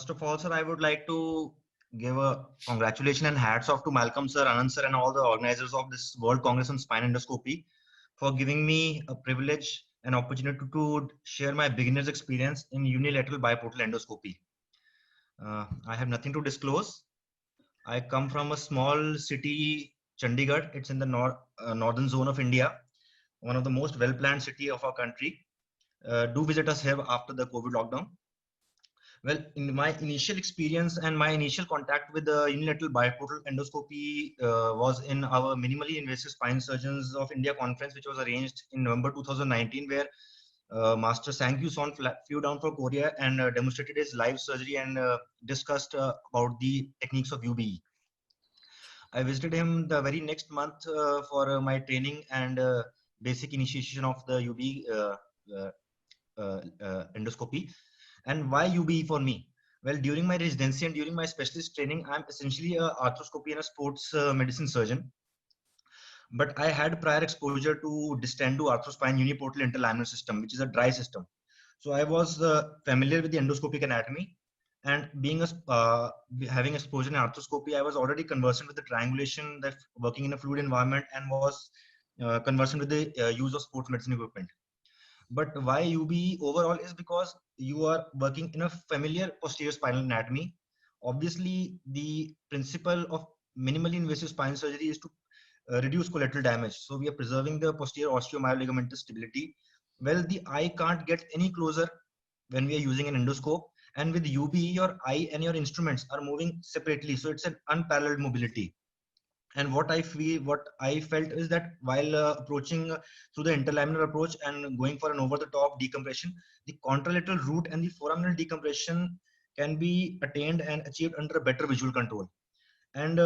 First of all, sir, I would like to give a congratulations and hats off to Malcolm sir, Anand sir, and all the organizers of this World Congress on Spine Endoscopy for giving me a privilege and opportunity to share my beginner's experience in unilateral biportal endoscopy. I have nothing to disclose. I come from a small city, Chandigarh. It's in the northern zone of India, one of the most well-planned city of our country. Do visit us here after the COVID lockdown. Well, in my initial experience and my initial contact with the unilateral biportal endoscopy was in our minimally invasive spine surgeons of India conference, which was arranged in November 2019, where Master Sang Kyu Son flew down from Korea and demonstrated his live surgery and discussed about the techniques of UBE. I visited him the very next month for my training and basic initiation of the UBE endoscopy. And why UBE for me? Well, during my residency and during my specialist training, I'm essentially a arthroscopy and a sports medicine surgeon. But I had prior exposure to Distendo arthrospine uniportal interlaminar system, which is a dry system. So I was familiar with the endoscopic anatomy, and being having exposure in arthroscopy, I was already conversant with the triangulation, that working in a fluid environment, and was conversant with the use of sports medicine equipment. But why UBE overall is because you are working in a familiar posterior spinal anatomy. Obviously, the principle of minimally invasive spine surgery is to reduce collateral damage. So we are preserving the posterior osteomyoligamentous stability. Well, the eye can't get any closer when we are using an endoscope. And with UBE, your eye and your instruments are moving separately. So it's an unparalleled mobility. And what I felt is that while approaching through the interlaminar approach and going for an over-the-top decompression, the contralateral root and the foraminal decompression can be attained and achieved under a better visual control. And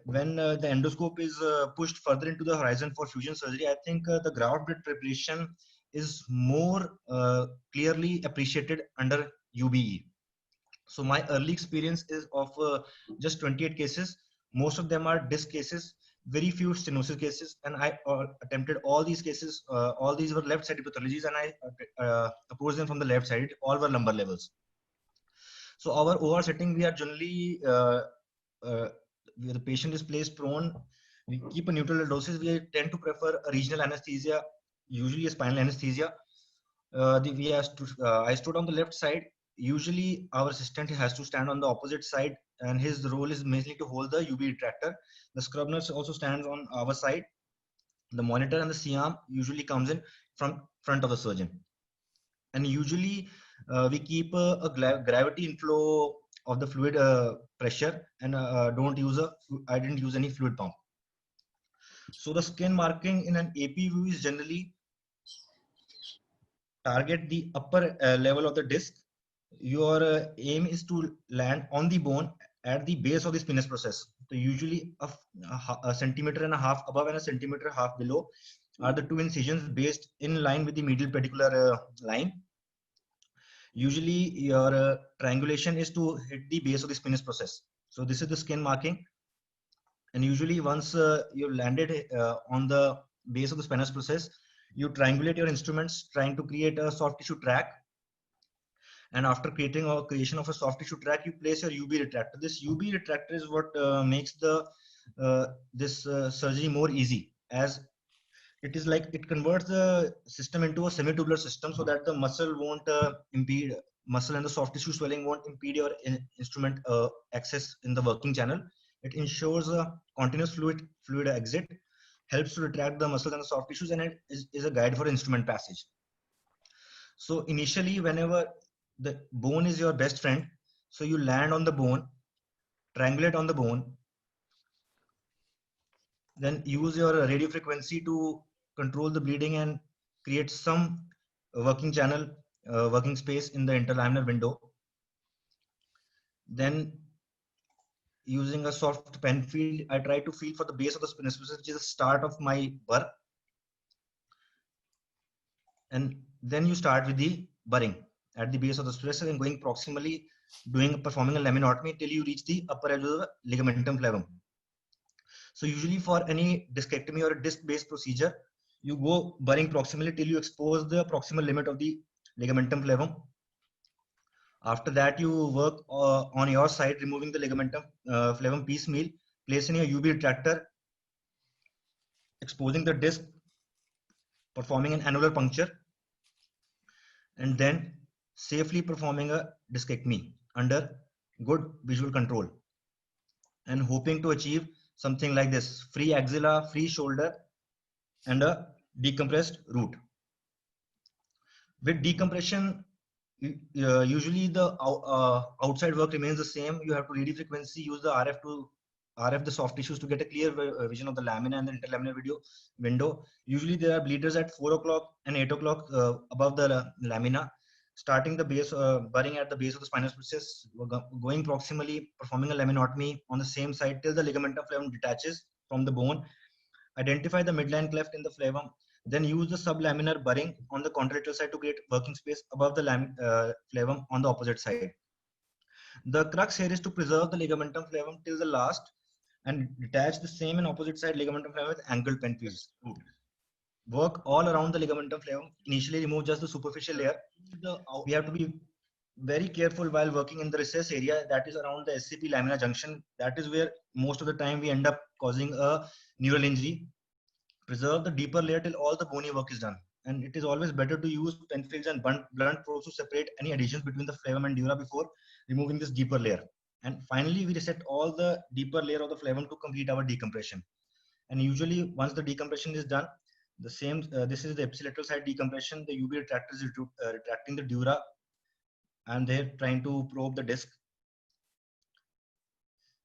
when the endoscope is pushed further into the horizon for fusion surgery, I think the graft bit preparation is more clearly appreciated under UBE. So my early experience is of just 28 cases. Most of them are disc cases, very few stenosis cases, and I attempted all these cases. All these were left sided pathologies, and I approached them from the left side. All were lumbar levels. So our OR setting, we are generally where the patient is placed prone. We keep a neutral lordosis. We tend to prefer a regional anesthesia, usually a spinal anesthesia. I stood on the left side. Usually our assistant has to stand on the opposite side, and his role is mainly to hold the UBE retractor. The scrub nurse also stands on our side. The monitor and the C-arm usually comes in from front of the surgeon. And usually we keep a gravity inflow of the fluid pressure, and I didn't use any fluid pump. So the skin marking in an AP view is generally target the upper level of the disc. Your aim is to land on the bone at the base of the spinous process. So usually a centimeter and a half above and a centimeter and a half below are the two incisions based in line with the medial pedicular line. Usually your triangulation is to hit the base of the spinous process. So this is the skin marking. And usually once you've landed on the base of the spinous process, you triangulate your instruments trying to create a soft tissue track. And after creation of a soft tissue track, you place your UBE retractor. This UBE retractor is what makes this surgery more easy, as it is like it converts the system into a semi-tubular system, so that the muscle won't impede, muscle and the soft tissue swelling won't impede your instrument access in the working channel. It ensures a continuous fluid exit, helps to retract the muscles and the soft tissues, and it is a guide for instrument passage. So initially, whenever the bone is your best friend, so you land on the bone, triangulate on the bone, then use your radio frequency to control the bleeding and create some working channel, working space in the interlaminar window. Then using a soft pen field, I try to feel for the base of the spinous process, which is the start of my burr. And then you start with the burring at the base of the stressor and going proximally, performing a laminotomy till you reach the upper edge of the ligamentum flavum. So usually for any discectomy or a disc-based procedure, you go burring proximally till you expose the proximal limit of the ligamentum flavum. After that, you work on your side, removing the ligamentum flavum piecemeal, place in your UV retractor, exposing the disc, performing an annular puncture, and then safely performing a discectomy under good visual control, and hoping to achieve something like this: free axilla, free shoulder, and a decompressed root. With decompression, usually the outside work remains the same. You have to radio frequency, use the RF the soft tissues to get a clear vision of the lamina and the interlaminar window. Usually there are bleeders at 4 o'clock and 8 o'clock above the lamina, starting the base, burying at the base of the spinous process, going proximally, performing a laminotomy on the same side till the ligamentum flavum detaches from the bone. Identify the midline cleft in the flavum, then use the sublaminar burying on the contralateral side to create working space above the flavum on the opposite side. The crux here is to preserve the ligamentum flavum till the last and detach the same and opposite side ligamentum flavum with angled Penfield's root. Work all around the ligamentum flavum. Initially remove just the superficial layer. We have to be very careful while working in the recess area, that is around the SCP lamina junction. That is where most of the time we end up causing a neural injury. Preserve the deeper layer till all the bony work is done. And it is always better to use Penfields and blunt probes to separate any adhesions between the flavum and dura before removing this deeper layer. And finally, we reset all the deeper layer of the flavum to complete our decompression. And usually, once the decompression is done, the same. This is the ipsilateral side decompression. The UV retractor is retracting the dura, and they're trying to probe the disc.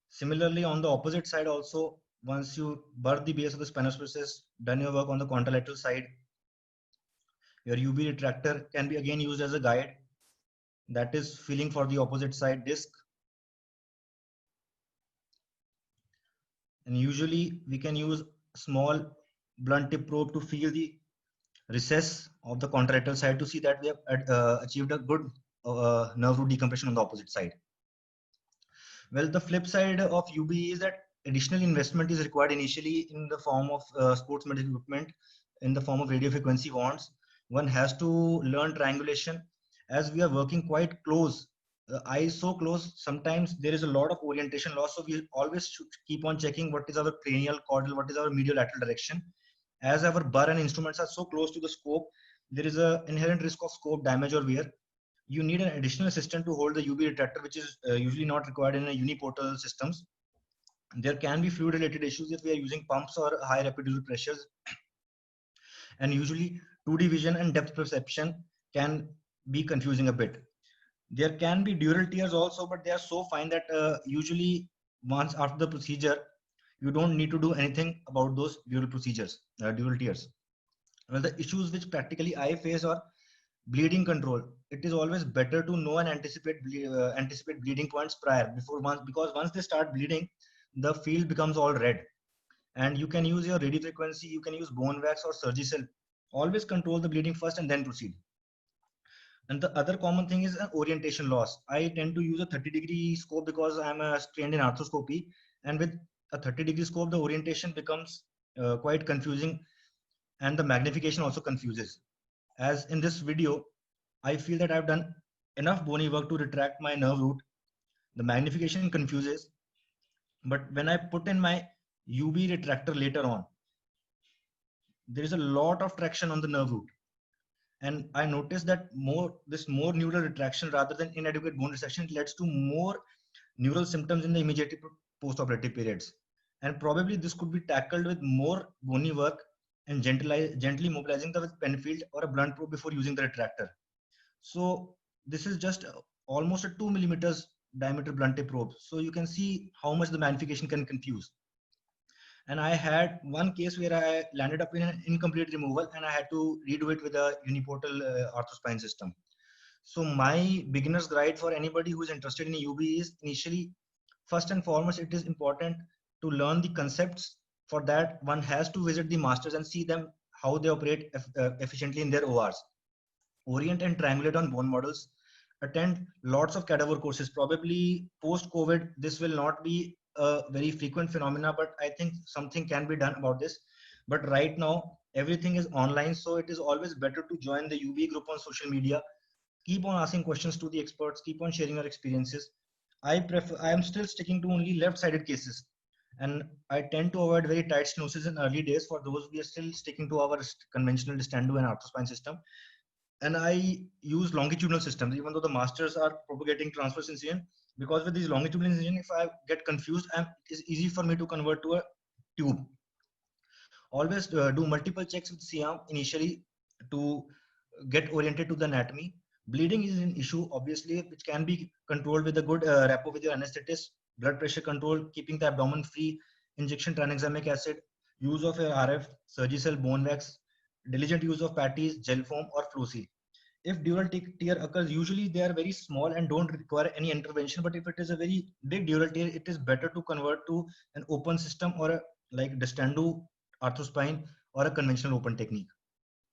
Similarly, on the opposite side also, once you burr the base of the spinous process, done your work on the contralateral side, your UV retractor can be again used as a guide, that is feeling for the opposite side disc. And usually we can use small blunt tip probe to feel the recess of the contralateral side to see that we have achieved a good nerve root decompression on the opposite side. Well, the flip side of UB is that additional investment is required initially in the form of sports medical equipment, in the form of radio frequency wands. One has to learn triangulation as we are working quite close. The eyes so close, sometimes there is a lot of orientation loss. So we always should keep on checking what is our cranial, caudal, what is our medial lateral direction. As our burr and instruments are so close to the scope, there is an inherent risk of scope damage or wear. You need an additional assistant to hold the UV retractor, which is usually not required in a uniportal systems. There can be fluid related issues if we are using pumps or high epidural pressures. And usually 2D vision and depth perception can be confusing a bit. There can be dural tears also, but they are so fine that usually once after the procedure, you don't need to do anything about those dural tears. Well, the issues which practically I face are bleeding control. It is always better to know and anticipate bleeding points prior because once they start bleeding, the field becomes all red. And you can use your radio frequency, you can use bone wax or Surgicel. Always control the bleeding first and then proceed. And the other common thing is an orientation loss. I tend to use a 30-degree scope because I'm trained in arthroscopy, and with a 30-degree scope, the orientation becomes quite confusing, and the magnification also confuses. As in this video, I feel that I've done enough bony work to retract my nerve root. The magnification confuses, but when I put in my UV retractor later on, there is a lot of traction on the nerve root. And I noticed that this more neural retraction rather than inadequate bone resection leads to more neural symptoms in the immediate post-operative periods. And probably this could be tackled with more bony work and gently mobilizing the Penfield or a blunt probe before using the retractor. So this is just almost a 2 millimeters diameter blunt tip probe. So you can see how much the magnification can confuse. And I had one case where I landed up in an incomplete removal and I had to redo it with a uniportal arthrospine system. So my beginner's guide for anybody who is interested in UB is initially, first and foremost, it is important to learn the concepts. For that, one has to visit the masters and see them, how they operate efficiently in their ORs. Orient and triangulate on bone models. Attend lots of cadaver courses. Probably post-COVID, this will not be a very frequent phenomena, but I think something can be done about this. But right now, everything is online, so it is always better to join the UB group on social media. Keep on asking questions to the experts, keep on sharing your experiences. I am still sticking to only left-sided cases, and I tend to avoid very tight stenosis in early days. For those, we are still sticking to our conventional Distando and arthrospine system, and I use longitudinal systems, even though the masters are propagating transverse incision, because with these longitudinal incision, if I get confused, it's easy for me to convert to a tube. Always do multiple checks with C-arm initially to get oriented to the anatomy. Bleeding is an issue, obviously, which can be controlled with a good rapport with your anesthetist. Blood pressure control, keeping the abdomen free, injection tranexamic acid, use of RF, Surgicel bone wax, diligent use of patties, gel foam, or Flow-Seal. If dural tear occurs, usually they are very small and don't require any intervention. But if it is a very big dural tear, it is better to convert to an open system or a like Distando arthrospine or a conventional open technique.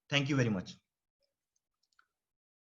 Thank you very much.